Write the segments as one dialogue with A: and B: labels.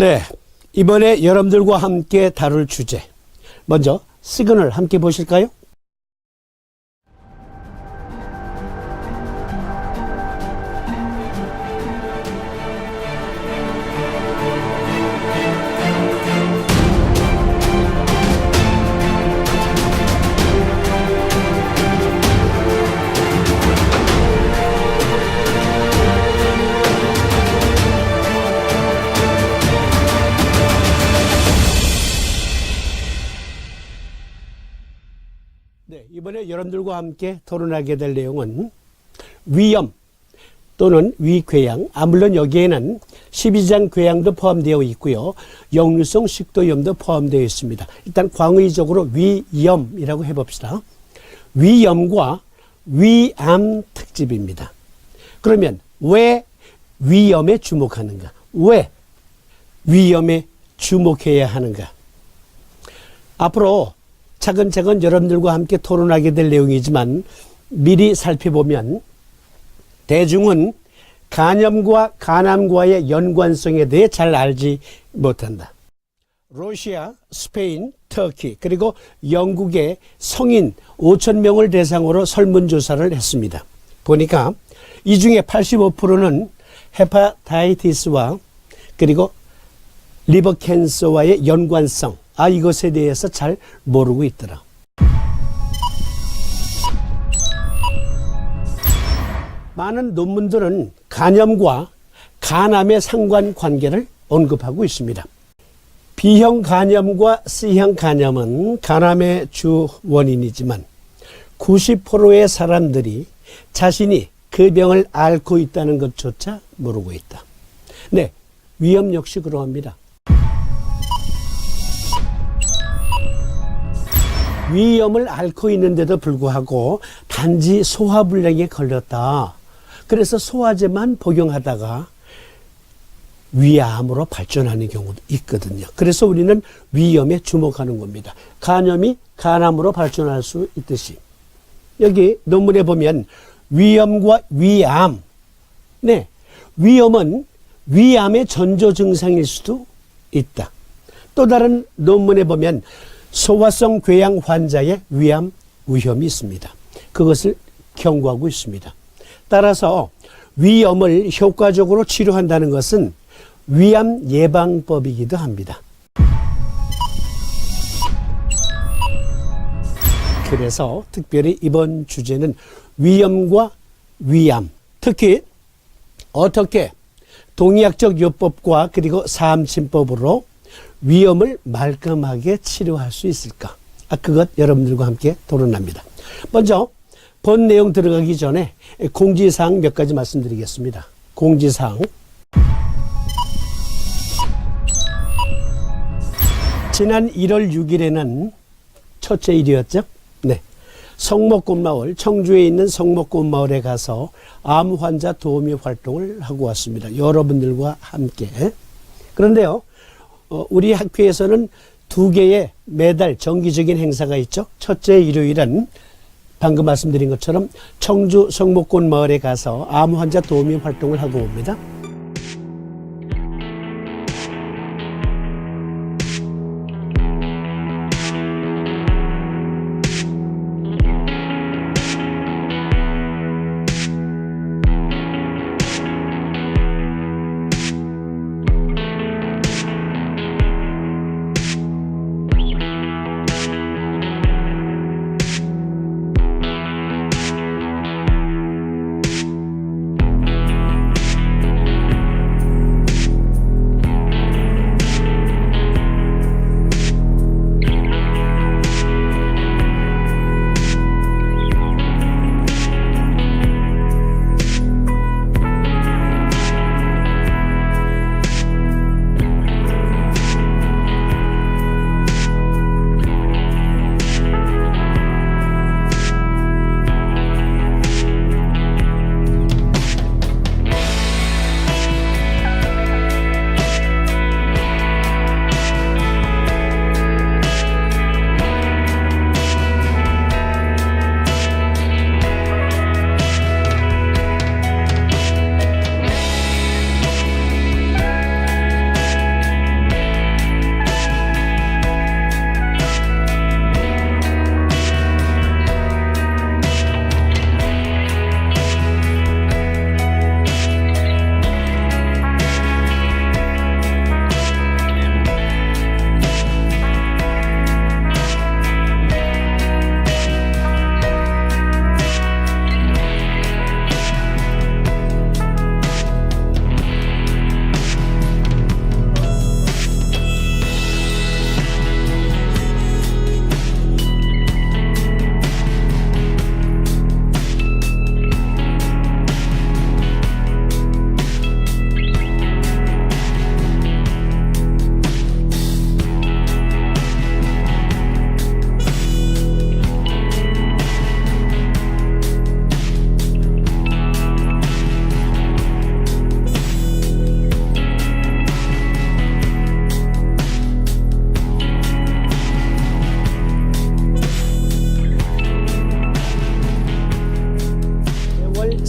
A: 네, 이번에 여러분들과 함께 다룰 주제, 먼저 시그널 함께 보실까요? 네, 이번에 여러분들과 함께 토론하게 될 내용은 위염 또는 위궤양, 물론 여기에는 12장 궤양도 포함되어 있고요. 역류성 식도염도 포함되어 있습니다. 일단 광의적으로 위염이라고 해봅시다. 위염과 위암 특집입니다. 그러면 왜 위염에 주목하는가? 왜 위염에 주목해야 하는가? 앞으로 차근차근 여러분들과 함께 토론하게 될 내용이지만 미리 살펴보면 대중은 간염과 간암과의 연관성에 대해 잘 알지 못한다. 러시아, 스페인, 터키 그리고 영국의 성인 5,000명을 대상으로 설문조사를 했습니다. 보니까 이 중에 85%는 헤파타이티스와 그리고 리버 캔서와의 연관성, 이것에 대해서 잘 모르고 있더라. 많은 논문들은 간염과 간암의 상관관계를 언급하고 있습니다. B형 간염과 C형 간염은 간암의 주 원인이지만 90%의 사람들이 자신이 그 병을 앓고 있다는 것조차 모르고 있다. 네, 위염 역시 그러합니다. 위염을 앓고 있는데도 불구하고 단지 소화불량에 걸렸다. 그래서 소화제만 복용하다가 위암으로 발전하는 경우도 있거든요. 그래서 우리는 위염에 주목하는 겁니다. 간염이 간암으로 발전할 수 있듯이. 여기 논문에 보면 위염과 위암. 네, 위염은 위암의 전조 증상일 수도 있다. 또 다른 논문에 보면 소화성 궤양 환자의 위암 위험이 있습니다. 그것을 경고하고 있습니다. 따라서 위염을 효과적으로 치료한다는 것은 위암 예방법이기도 합니다. 그래서 특별히 이번 주제는 위염과 위암, 특히 어떻게 동의학적 요법과 그리고 사암침법으로 위염을 말끔하게 치료할 수 있을까? 그것 여러분들과 함께 토론합니다. 먼저 본 내용 들어가기 전에 공지사항 몇 가지 말씀드리겠습니다. 공지사항. 지난 1월 6일에는 첫째 일이었죠? 네. 성목꽃마을, 청주에 있는 성목꽃마을에 가서 암 환자 도우미 활동을 하고 왔습니다. 여러분들과 함께. 그런데요, 우리 학교에서는 2개의 매달 정기적인 행사가 있죠. 첫째 일요일은 방금 말씀드린 것처럼 청주 성목꽃마을에 가서 암 환자 도우미 활동을 하고 옵니다.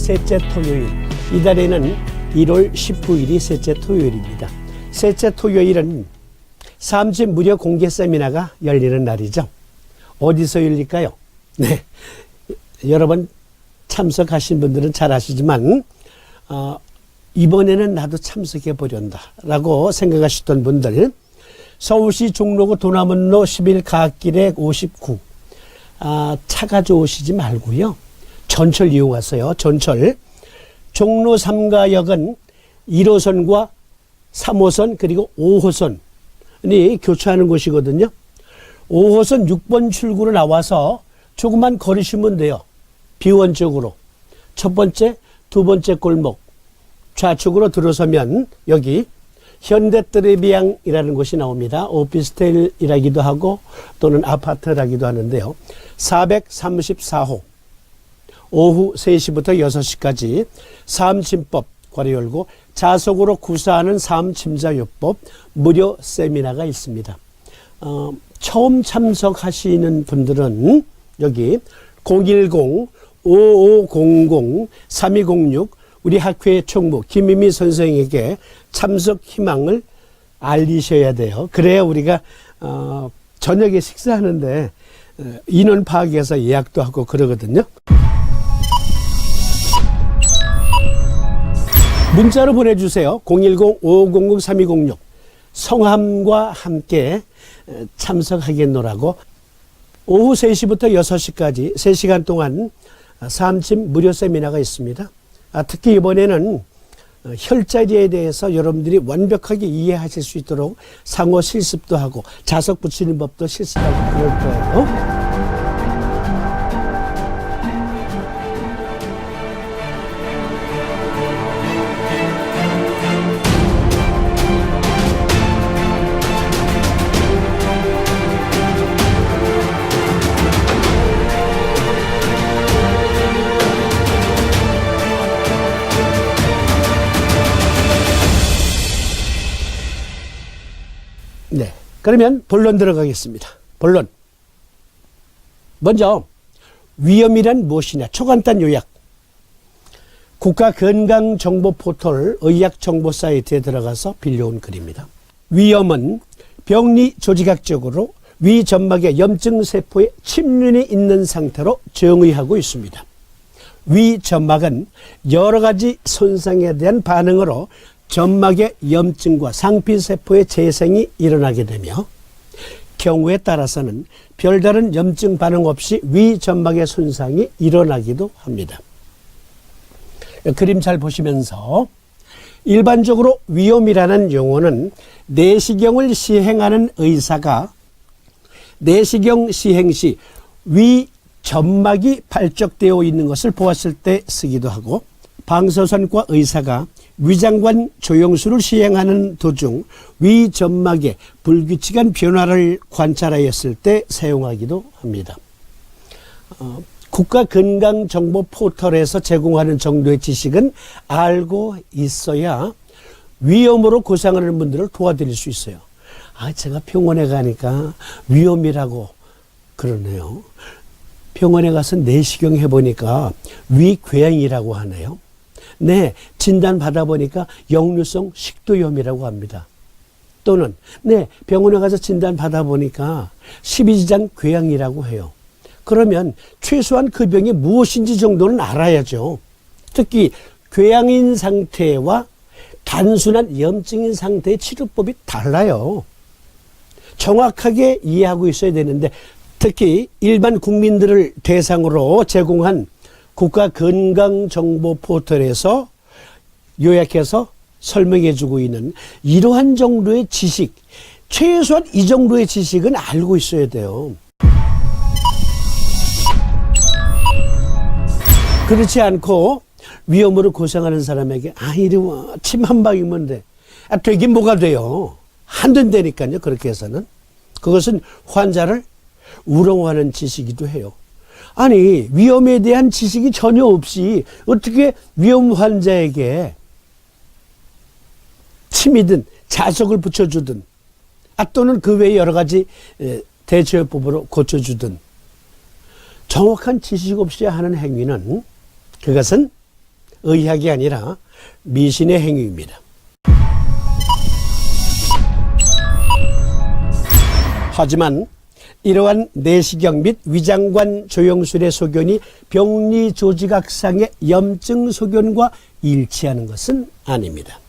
A: 셋째 토요일, 이달에는 1월 19일이 셋째 토요일입니다. 셋째 토요일은 삼집 무료 공개 세미나가 열리는 날이죠. 어디서 열릴까요? 네, 여러 번 참석하신 분들은 잘 아시지만 이번에는 나도 참석해 보련다 라고 생각하셨던 분들, 서울시 종로구 도남원로 11가길에 59, 차 가져오시지 말고요, 전철 이용하세요. 전철. 종로 3가역은 1호선과 3호선 그리고 5호선이 교차하는 곳이거든요. 5호선 6번 출구로 나와서 조금만 걸으시면 돼요. 비원 쪽으로. 첫 번째, 두 번째 골목. 좌측으로 들어서면 여기 현대트레비앙이라는 곳이 나옵니다. 오피스텔이라기도 하고 또는 아파트라기도 하는데요. 434호. 오후 3시부터 6시까지 사암침법 괄호 열고 자석으로 구사하는 사암침자요법 무료 세미나가 있습니다. 처음 참석하시는 분들은 여기 010-5500-3206 우리 학회의 총무 김미미 선생에게 참석 희망을 알리셔야 돼요. 그래야 우리가 저녁에 식사하는데 인원 파악해서 예약도 하고 그러거든요. 문자로 보내주세요. 010-5500-3206 성함과 함께 참석하겠노라고. 오후 3시부터 6시까지 3시간 동안 사암침 무료 세미나가 있습니다. 특히 이번에는 혈자리에 대해서 여러분들이 완벽하게 이해하실 수 있도록 상호 실습도 하고 자석 붙이는 법도 실습하고 그럴 거예요. 네, 그러면 본론 들어가겠습니다. 본론. 먼저 위험이란 무엇이냐 초간단 요약. 국가건강정보포털 의학정보 사이트에 들어가서 빌려온 글입니다. 위험은 병리 조직학적으로 위점막의 염증세포에 침륜이 있는 상태로 정의하고 있습니다. 위점막은 여러 가지 손상에 대한 반응으로 점막의 염증과 상피세포의 재생이 일어나게 되며 경우에 따라서는 별다른 염증 반응 없이 위점막의 손상이 일어나기도 합니다. 그림 잘 보시면서 일반적으로 위험이라는 용어는 내시경을 시행하는 의사가 내시경 시행 시 위점막이 발적되어 있는 것을 보았을 때 쓰기도 하고, 방사선과 의사가 위장관 조영술을 시행하는 도중 위점막의 불규칙한 변화를 관찰하였을 때 사용하기도 합니다. 국가건강정보포털에서 제공하는 정도의 지식은 알고 있어야 위험으로 고생하는 분들을 도와드릴 수 있어요. 제가 병원에 가니까 위험이라고 그러네요. 병원에 가서 내시경 해보니까 위궤양이라고 하네요. 네, 진단 받아보니까 역류성 식도염이라고 합니다. 또는 네, 병원에 가서 진단 받아보니까 십이지장 궤양이라고 해요. 그러면 최소한 그 병이 무엇인지 정도는 알아야죠. 특히 궤양인 상태와 단순한 염증인 상태의 치료법이 달라요. 정확하게 이해하고 있어야 되는데, 특히 일반 국민들을 대상으로 제공한 국가건강정보포털에서 요약해서 설명해주고 있는 이러한 정도의 지식, 최소한 이 정도의 지식은 알고 있어야 돼요. 그렇지 않고 위험으로 고생하는 사람에게 이리 와, 침 한 방이면 돼. 되긴 뭐가 돼요. 안 된다니까요. 그렇게 해서는. 그것은 환자를 우롱하는 짓이기도 해요. 아니, 위험에 대한 지식이 전혀 없이 어떻게 위험 환자에게 침이든 자석을 붙여주든 또는 그 외에 여러 가지 대처요법으로 고쳐주든 정확한 지식 없이 하는 행위는 그것은 의학이 아니라 미신의 행위입니다. 하지만 이러한 내시경 및 위장관 조영술의 소견이 병리 조직학상의 염증 소견과 일치하는 것은 아닙니다.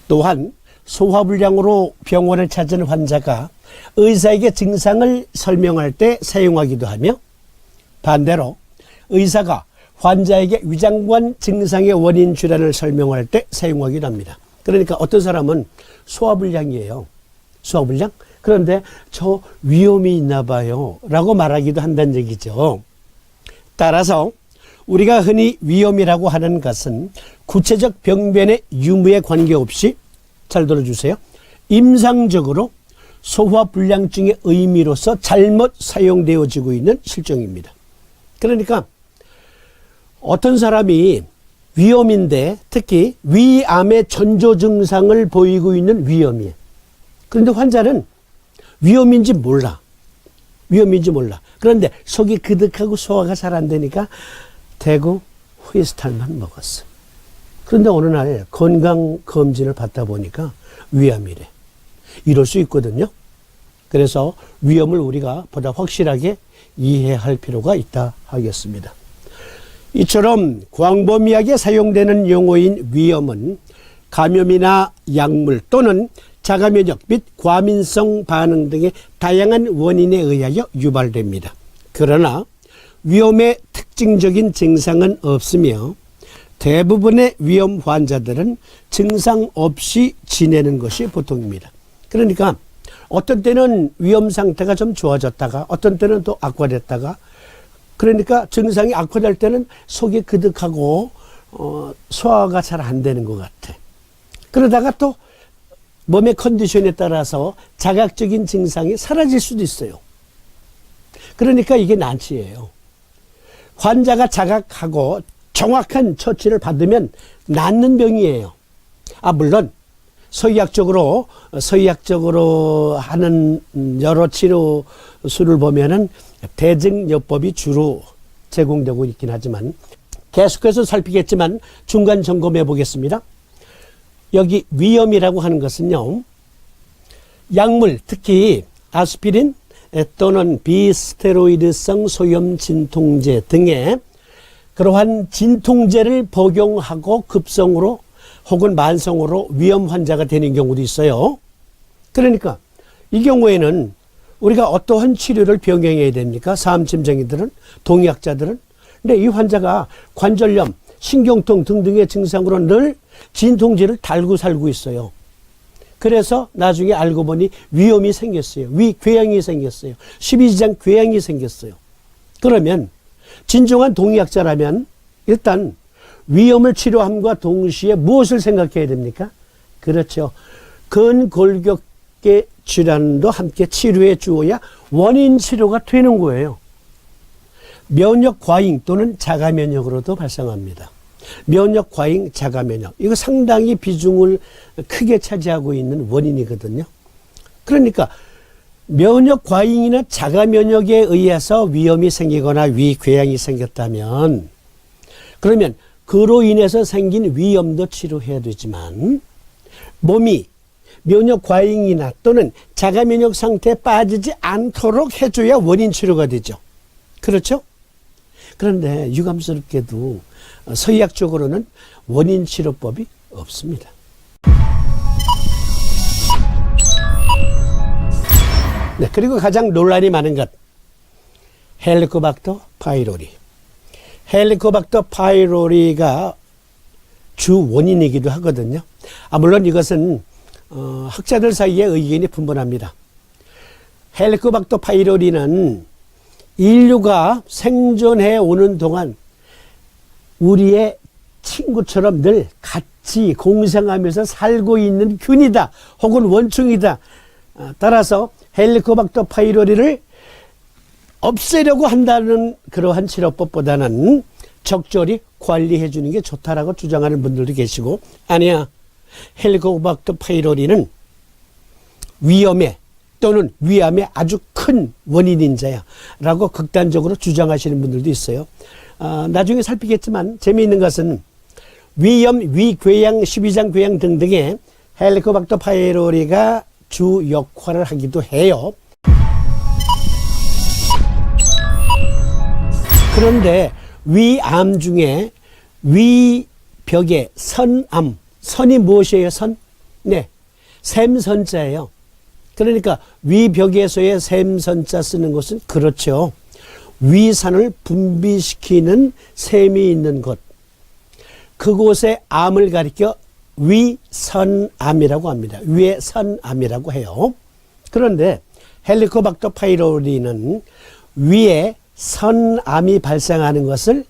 A: 또한 소화불량으로 병원을 찾은 환자가 의사에게 증상을 설명할 때 사용하기도 하며, 반대로 의사가 환자에게 위장관 증상의 원인 질환을 설명할 때 사용하기도 합니다. 그러니까 어떤 사람은 소화불량이에요. 소화불량? 그런데 저 위험이 있나 봐요 라고 말하기도 한다는 얘기죠. 따라서 우리가 흔히 위험이라고 하는 것은 구체적 병변의 유무에 관계없이, 잘 들어주세요, 임상적으로 소화불량증의 의미로서 잘못 사용되어지고 있는 실정입니다. 그러니까 어떤 사람이 위험인데 특히 위암의 전조 증상을 보이고 있는 위험이에요. 그런데 환자는 위험인지 몰라. 그런데 속이 그득하고 소화가 잘 안 되니까 대구 후에스탈만 먹었어. 그런데 어느 날 건강검진을 받다 보니까 위암이래. 이럴 수 있거든요. 그래서 위험을 우리가 보다 확실하게 이해할 필요가 있다 하겠습니다. 이처럼 광범위하게 사용되는 용어인 위험은 감염이나 약물 또는 자가면역 및 과민성 반응 등의 다양한 원인에 의하여 유발됩니다. 그러나 위험의 특징적인 증상은 없으며 대부분의 위험 환자들은 증상 없이 지내는 것이 보통입니다. 그러니까 어떤 때는 위험 상태가 좀 좋아졌다가 어떤 때는 또 악화됐다가, 그러니까 증상이 악화될 때는 속이 그득하고 소화가 잘 안 되는 것 같아. 그러다가 또 몸의 컨디션에 따라서 자각적인 증상이 사라질 수도 있어요. 그러니까 이게 난치예요. 환자가 자각하고 정확한 처치를 받으면 낫는 병이에요. 물론 서의학적으로 하는 여러 치료술을 보면은 대증요법이 주로 제공되고 있긴 하지만, 계속해서 살피겠지만 중간 점검해 보겠습니다. 여기 위험이라고 하는 것은요, 약물, 특히 아스피린 또는 비스테로이드성 소염 진통제 등의 그러한 진통제를 복용하고 급성으로 혹은 만성으로 위험 환자가 되는 경우도 있어요. 그러니까 이 경우에는 우리가 어떠한 치료를 병행해야 됩니까? 사암침쟁이들은, 동의학자들은. 근데 이 환자가 관절염, 신경통 등등의 증상으로 늘 진통제를 달고 살고 있어요. 그래서 나중에 알고 보니 위염이 생겼어요. 위궤양이 생겼어요. 십이지장 궤양이 생겼어요. 그러면 진정한 동의학자라면 일단 위염을 치료함과 동시에 무엇을 생각해야 됩니까? 그렇죠. 근골격계 질환도 함께 치료해 주어야 원인 치료가 되는 거예요. 면역 과잉 또는 자가 면역으로도 발생합니다. 면역 과잉, 자가 면역, 이거 상당히 비중을 크게 차지하고 있는 원인이거든요. 그러니까 면역 과잉이나 자가 면역에 의해서 위염이 생기거나 위궤양이 생겼다면, 그러면 그로 인해서 생긴 위염도 치료해야 되지만, 몸이 면역 과잉이나 또는 자가 면역 상태에 빠지지 않도록 해줘야 원인 치료가 되죠. 그렇죠? 그런데 유감스럽게도 서의학적으로는 원인 치료법이 없습니다. 네, 그리고 가장 논란이 많은 것, 헬리코박터 파이로리. 헬리코박터 파이로리가 주 원인이기도 하거든요. 물론 이것은 학자들 사이에 의견이 분분합니다. 헬리코박터 파이로리는 인류가 생존해 오는 동안 우리의 친구처럼 늘 같이 공생하면서 살고 있는 균이다 혹은 원충이다. 따라서 헬리코박터 파이로리를 없애려고 한다는 그러한 치료법보다는 적절히 관리해 주는 게 좋다라고 주장하는 분들도 계시고, 아니야, 헬리코박터 파이로리는 위염에 또는 위암의 아주 큰 원인인자야 라고 극단적으로 주장하시는 분들도 있어요. 나중에 살피겠지만 재미있는 것은 위염, 위궤양, 십이장 궤양 등등의 헬리코박터 파이로리가 주 역할을 하기도 해요. 그런데 위암 중에 위벽의 선암, 선이 무엇이에요? 선? 네, 샘선자예요. 그러니까 위벽에서의 샘선자 쓰는 것은 그렇죠. 위산을 분비시키는 샘이 있는 곳. 그곳의 암을 가리켜 위선암이라고 합니다. 위의 선암이라고 해요. 그런데 헬리코박터 파이로리는 위에 선암이 발생하는 것을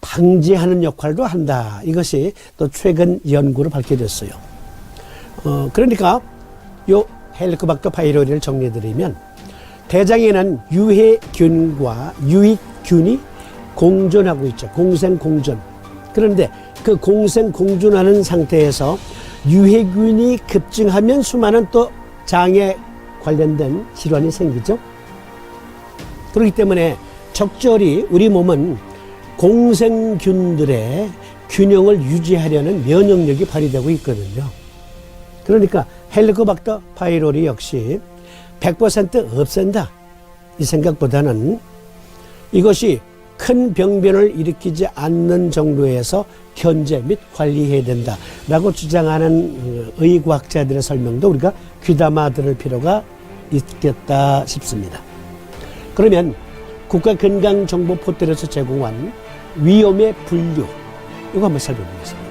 A: 방지하는 역할도 한다. 이것이 또 최근 연구로 밝혀졌어요. 그러니까 요 헬리코박터 파이로리를 정리해드리면 대장에는 유해균과 유익균이 공존하고 있죠. 공생공존. 그런데 그 공생공존하는 상태에서 유해균이 급증하면 수많은 또 장에 관련된 질환이 생기죠. 그렇기 때문에 적절히 우리 몸은 공생균들의 균형을 유지하려는 면역력이 발휘되고 있거든요. 그러니까 헬리코박터 파이로리 역시 100% 없앤다. 이 생각보다는 이것이 큰 병변을 일으키지 않는 정도에서 견제 및 관리해야 된다라고 주장하는 의과학자들의 설명도 우리가 귀담아 들을 필요가 있겠다 싶습니다. 그러면 국가건강정보 포털에서 제공한 위험의 분류 이거 한번 살펴보겠습니다.